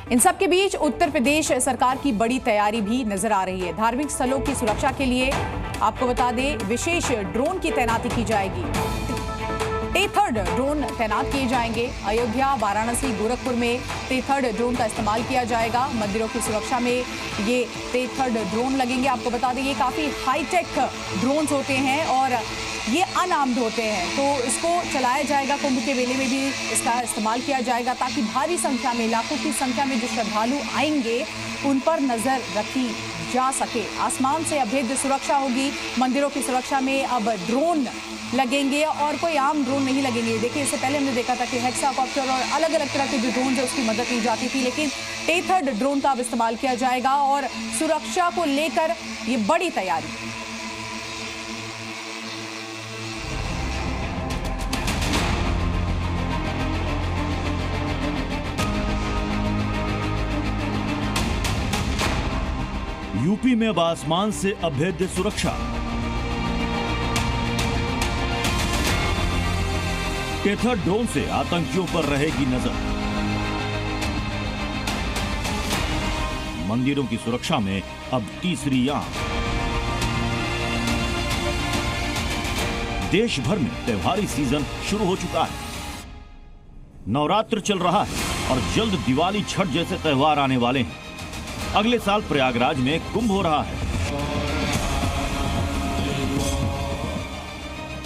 इन सब के बीच उत्तर प्रदेश सरकार की बड़ी तैयारी भी नजर आ रही है। धार्मिक स्थलों की सुरक्षा के लिए आपको बता दें, विशेष ड्रोन की तैनाती की जाएगी। टेथर्ड ड्रोन तैनात किए जाएंगे। अयोध्या, वाराणसी, गोरखपुर में टेथर्ड ड्रोन का इस्तेमाल किया जाएगा। मंदिरों की सुरक्षा में ये टेथर्ड ड्रोन लगेंगे। आपको बता दें, ये काफ़ी हाईटेक ड्रोन्स होते हैं और ये अनआर्म्ड होते हैं, तो इसको चलाया जाएगा। कुंभ के मेले में भी इसका इस्तेमाल किया जाएगा ताकि भारी संख्या में, लाखों की संख्या में जो श्रद्धालु आएंगे उन पर नजर रखी जा सके। आसमान से अभेद्य सुरक्षा होगी। मंदिरों की सुरक्षा में अब ड्रोन लगेंगे और कोई आम ड्रोन नहीं लगेंगे। देखिए, इससे पहले हमने देखा था कि हेक्साकॉप्टर और अलग अलग तरह के जो ड्रोन है उसकी मदद ली जाती थी, लेकिन टेथर्ड ड्रोन का अब इस्तेमाल किया जाएगा और सुरक्षा को लेकर ये बड़ी तैयारी। यूपी में अब आसमान से अभेद्य सुरक्षा। टेथर्ड ड्रोन से आतंकियों पर रहेगी नजर। मंदिरों की सुरक्षा में अब तीसरी आंख। देश भर में त्योहारी सीजन शुरू हो चुका है। नवरात्र चल रहा है और जल्द दिवाली, छठ जैसे त्योहार आने वाले हैं। अगले साल प्रयागराज में कुंभ हो रहा है।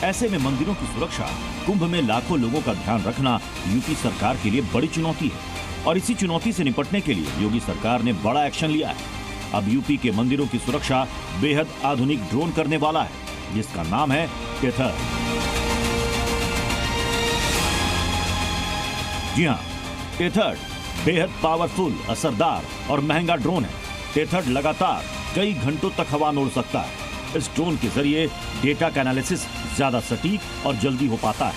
ऐसे में मंदिरों की सुरक्षा, कुंभ में लाखों लोगों का ध्यान रखना यूपी सरकार के लिए बड़ी चुनौती है और इसी चुनौती से निपटने के लिए योगी सरकार ने बड़ा एक्शन लिया है। अब यूपी के मंदिरों की सुरक्षा बेहद आधुनिक ड्रोन करने वाला है, जिसका नाम है टेथर्ड। जी हां, टेथर्ड बेहद पावरफुल, असरदार और महंगा ड्रोन है। टेथर्ड लगातार कई घंटों तक हवा में उड़ सकता है। इस ड्रोन के जरिए डेटा का एनालिसिस ज्यादा सटीक और जल्दी हो पाता है।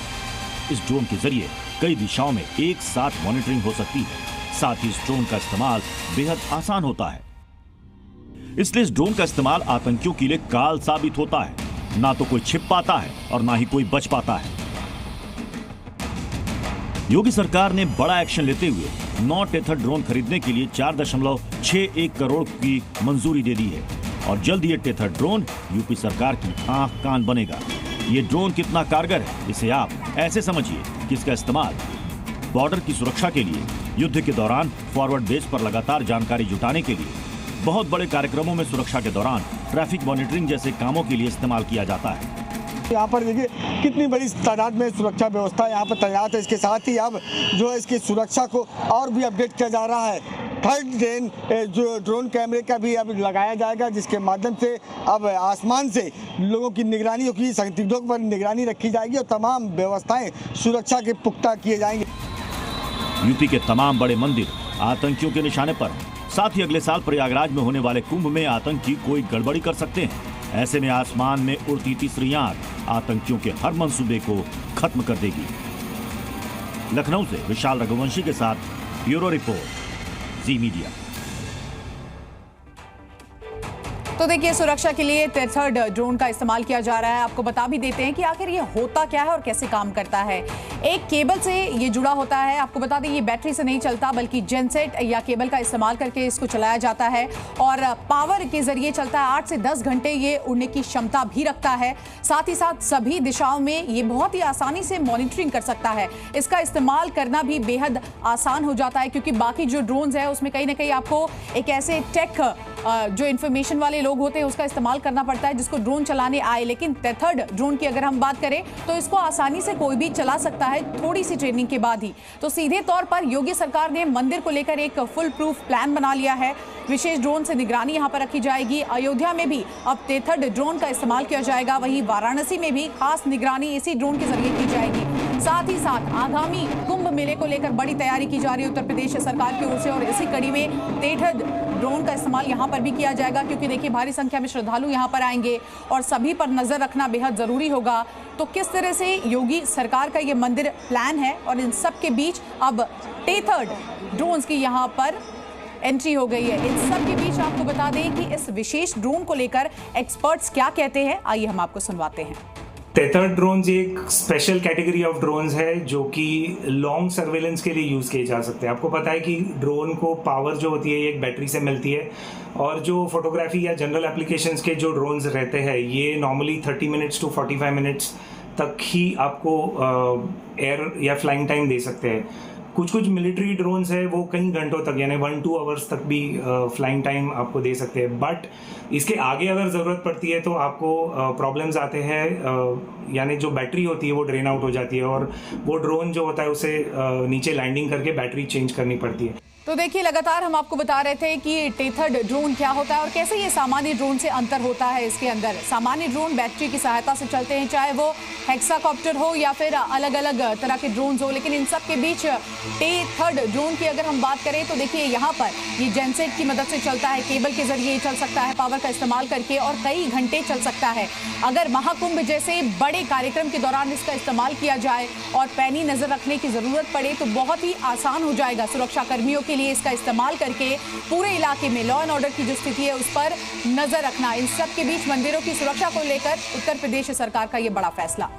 इस ड्रोन के जरिए कई दिशाओं में एक साथ मॉनिटरिंग हो सकती है। साथ ही इस ड्रोन का इस्तेमाल बेहद आसान होता है। इसलिए इस ड्रोन का इस्तेमाल आतंकियों के लिए काल साबित होता है। ना तो कोई छिप पाता है और ना ही कोई बच पाता है। योगी सरकार ने बड़ा एक्शन लेते हुए 9 टेथर्ड ड्रोन खरीदने के लिए 4.61 करोड़ की मंजूरी दे दी है और जल्द ये टेथर्ड ड्रोन यूपी सरकार की आंख कान बनेगा। ये ड्रोन कितना कारगर है, इसे आप ऐसे समझिए कि इसका इस्तेमाल बॉर्डर की सुरक्षा के लिए, युद्ध के दौरान फॉरवर्ड बेस पर लगातार जानकारी जुटाने के लिए, बहुत बड़े कार्यक्रमों में सुरक्षा के दौरान ट्रैफिक मॉनिटरिंग जैसे कामों के लिए इस्तेमाल किया जाता है। यहाँ पर देखिए कितनी बड़ी तादाद में सुरक्षा व्यवस्था यहाँ पर तैनात है। इसके साथ ही अब जो है इसकी सुरक्षा को और भी अपडेट किया जा रहा है। थर्ड जो ड्रोन कैमरे का भी अब लगाया जाएगा, जिसके माध्यम से अब आसमान से लोगों की निगरानी होगी, संदिग्धों पर निगरानी रखी जाएगी और तमाम व्यवस्थाएं सुरक्षा के पुख्ता किए जाएंगे। यूपी के तमाम बड़े मंदिर आतंकियों के निशाने पर हैं। साथ ही अगले साल प्रयागराज में होने वाले कुंभ में आतंकी कोई गड़बड़ी कर सकते हैं। ऐसे में आसमान में उड़ती तीसरी आंख आतंकियों के हर मंसूबे को खत्म कर देगी। लखनऊ से विशाल रघुवंशी के साथ ब्यूरो रिपोर्ट, जी मीडिया। तो देखिए, सुरक्षा के लिए टेथर्ड ड्रोन का इस्तेमाल किया जा रहा है। आपको बता भी देते हैं कि आखिर ये होता क्या है और कैसे काम करता है। एक केबल से ये जुड़ा होता है। आपको बता दें, ये बैटरी से नहीं चलता बल्कि जेनसेट या केबल का इस्तेमाल करके इसको चलाया जाता है और पावर के जरिए चलता है। 8 से 10 घंटे ये उड़ने की क्षमता भी रखता है। साथ ही साथ सभी दिशाओं में ये बहुत ही आसानी से मॉनिटरिंग कर सकता है। इसका इस्तेमाल करना भी बेहद आसान हो जाता है, क्योंकि बाकी जो ड्रोन्स है उसमें कहीं ना कहीं आपको एक ऐसे टेक जो इन्फॉर्मेशन वाले लोग होते हैं उसका इस्तेमाल करना पड़ता है जिसको ड्रोन चलाने आए। लेकिन टेथर्ड ड्रोन की अगर हम बात करें तो इसको आसानी से कोई भी चला सकता है, थोड़ी सी ट्रेनिंग के बाद ही। तो सीधे तौर पर योगी सरकार ने मंदिर को लेकर एक फुल प्रूफ प्लान बना लिया है। विशेष ड्रोन से निगरानी यहां पर रखी जाएगी। अयोध्या में भी अब टेथर्ड ड्रोन का इस्तेमाल किया जाएगा। वहीं वाराणसी में भी खास निगरानी इसी ड्रोन के जरिए की जाएगी। साथ ही साथ आगामी कुंभ मेले को लेकर बड़ी तैयारी की जा रही है उत्तर प्रदेश सरकार की ओर से और इसी कड़ी में टेथर्ड ड्रोन का इस्तेमाल यहां पर भी किया जाएगा, क्योंकि देखिए भारी संख्या में श्रद्धालु यहां पर आएंगे और सभी पर नजर रखना बेहद जरूरी होगा। तो किस तरह से योगी सरकार का ये मंदिर प्लान है और इन सब के बीच अब टेथर्ड ड्रोन्स की यहां पर एंट्री हो गई है। इन सब के बीच आपको बता दें कि इस विशेष ड्रोन को लेकर एक्सपर्ट्स क्या कहते हैं, आइए हम आपको सुनवाते हैं। टेथर्ड ड्रोन्स एक स्पेशल कैटेगरी ऑफ ड्रोन्स है जो कि लॉन्ग सर्वेलेंस के लिए यूज़ किए जा सकते हैं। आपको पता है कि ड्रोन को पावर जो होती है ये एक बैटरी से मिलती है, और जो फोटोग्राफी या जनरल एप्लीकेशंस के जो ड्रोन्स रहते हैं ये नॉर्मली 30 मिनट्स टू 45 मिनट्स तक ही आपको एयर या फ्लाइंग टाइम दे सकते हैं। कुछ मिलिट्री ड्रोन्स है वो कई घंटों तक यानी 1-2 आवर्स तक भी फ्लाइंग टाइम आपको दे सकते हैं, बट इसके आगे अगर ज़रूरत पड़ती है तो आपको प्रॉब्लम्स आते हैं, यानी जो बैटरी होती है वो ड्रेन आउट हो जाती है और वो ड्रोन जो होता है उसे नीचे लैंडिंग करके बैटरी चेंज करनी पड़ती है। तो देखिए, लगातार हम आपको बता रहे थे कि टेथर्ड ड्रोन क्या होता है और कैसे ये सामान्य ड्रोन से अंतर होता है। इसके अंदर सामान्य ड्रोन बैटरी की सहायता से चलते हैं, चाहे वो हेक्साकॉप्टर हो या फिर अलग अलग तरह के ड्रोन्स हो, लेकिन इन सब के बीच टेथर्ड ड्रोन की अगर हम बात करें तो देखिए यहाँ पर ये जेनसेट की मदद से चलता है, केबल के जरिए चल सकता है, पावर का इस्तेमाल करके, और कई घंटे चल सकता है। अगर महाकुंभ जैसे बड़े कार्यक्रम के दौरान इसका इस्तेमाल किया जाए और पैनी नजर रखने की जरूरत पड़े तो बहुत ही आसान हो जाएगा सुरक्षा कर्मियों के लिए इसका इस्तेमाल करके पूरे इलाके में लॉ एंड ऑर्डर की जो स्थिति है उस पर नजर रखना। इन सब के बीच मंदिरों की सुरक्षा को लेकर उत्तर प्रदेश सरकार का ये बड़ा फैसला।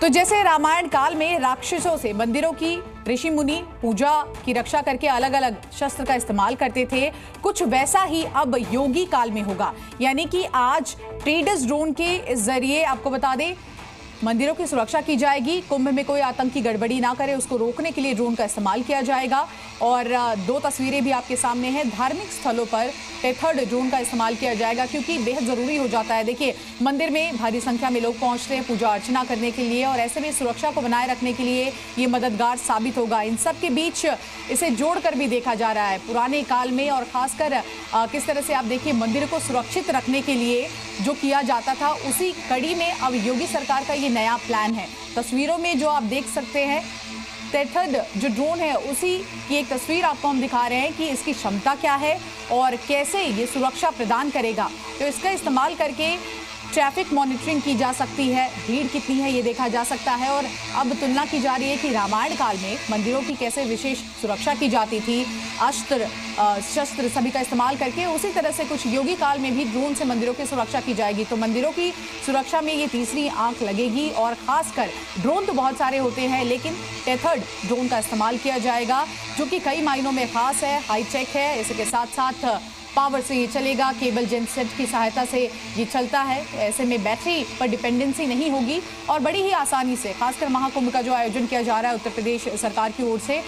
तो जैसे रामायण काल में राक्षसों से मंदिरों की ऋषि मुनि पूजा की रक्षा करके अलग अलग शस्त्र का इस्तेमाल करते थे, कुछ वैसा ही अब योगी काल में होगा। यानी कि आज ट्रेडर्स ड्रोन के जरिए आपको बता दें मंदिरों की सुरक्षा की जाएगी। कुंभ में कोई आतंकी गड़बड़ी ना करे उसको रोकने के लिए ड्रोन का इस्तेमाल किया जाएगा। और 2 तस्वीरें भी आपके सामने हैं। धार्मिक स्थलों पर टेथर्ड ड्रोन का इस्तेमाल किया जाएगा क्योंकि बेहद ज़रूरी हो जाता है। देखिए, मंदिर में भारी संख्या में लोग पहुंचते हैं पूजा अर्चना करने के लिए, और ऐसे में सुरक्षा को बनाए रखने के लिए ये मददगार साबित होगा। इन सब के बीच इसे जोड़कर भी देखा जा रहा है पुराने काल में, और खासकर किस तरह से आप देखिए मंदिर को सुरक्षित रखने के लिए जो किया जाता था उसी कड़ी में अब योगी सरकार का ये नया प्लान है। तस्वीरों में जो आप देख सकते हैं टेथर्ड जो ड्रोन है उसी की एक तस्वीर आपको हम दिखा रहे हैं कि इसकी क्षमता क्या है और कैसे ये सुरक्षा प्रदान करेगा। तो इसका इस्तेमाल करके ट्रैफिक मॉनिटरिंग की जा सकती है, भीड़ कितनी है ये देखा जा सकता है। और अब तुलना की जा रही है कि रामायण काल में मंदिरों की कैसे विशेष सुरक्षा की जाती थी, अस्त्र शस्त्र सभी का इस्तेमाल करके, उसी तरह से कुछ योगी काल में भी ड्रोन से मंदिरों की सुरक्षा की जाएगी। तो मंदिरों की सुरक्षा में ये तीसरी आंख लगेगी। और खासकर ड्रोन तो बहुत सारे होते हैं लेकिन टेथर्ड ड्रोन का इस्तेमाल किया जाएगा जो कि कई मायनों में खास है, हाईटेक है। इसके साथ साथ पावर से ये चलेगा, केबल जेनसेट की सहायता से ये चलता है। ऐसे में बैटरी पर डिपेंडेंसी नहीं होगी और बड़ी ही आसानी से, खासकर महाकुंभ का जो आयोजन किया जा रहा है उत्तर प्रदेश सरकार की ओर से,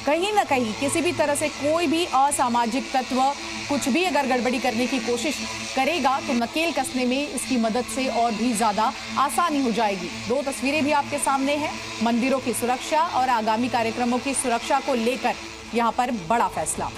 कहीं ना कहीं किसी भी तरह से कोई भी असामाजिक तत्व कुछ भी अगर गड़बड़ी करने की कोशिश करेगा तो नकेल कसने में इसकी मदद से और भी ज़्यादा आसानी हो जाएगी। 2 तस्वीरें भी आपके सामने हैं मंदिरों की सुरक्षा और आगामी कार्यक्रमों की सुरक्षा को लेकर यहाँ पर बड़ा फैसला।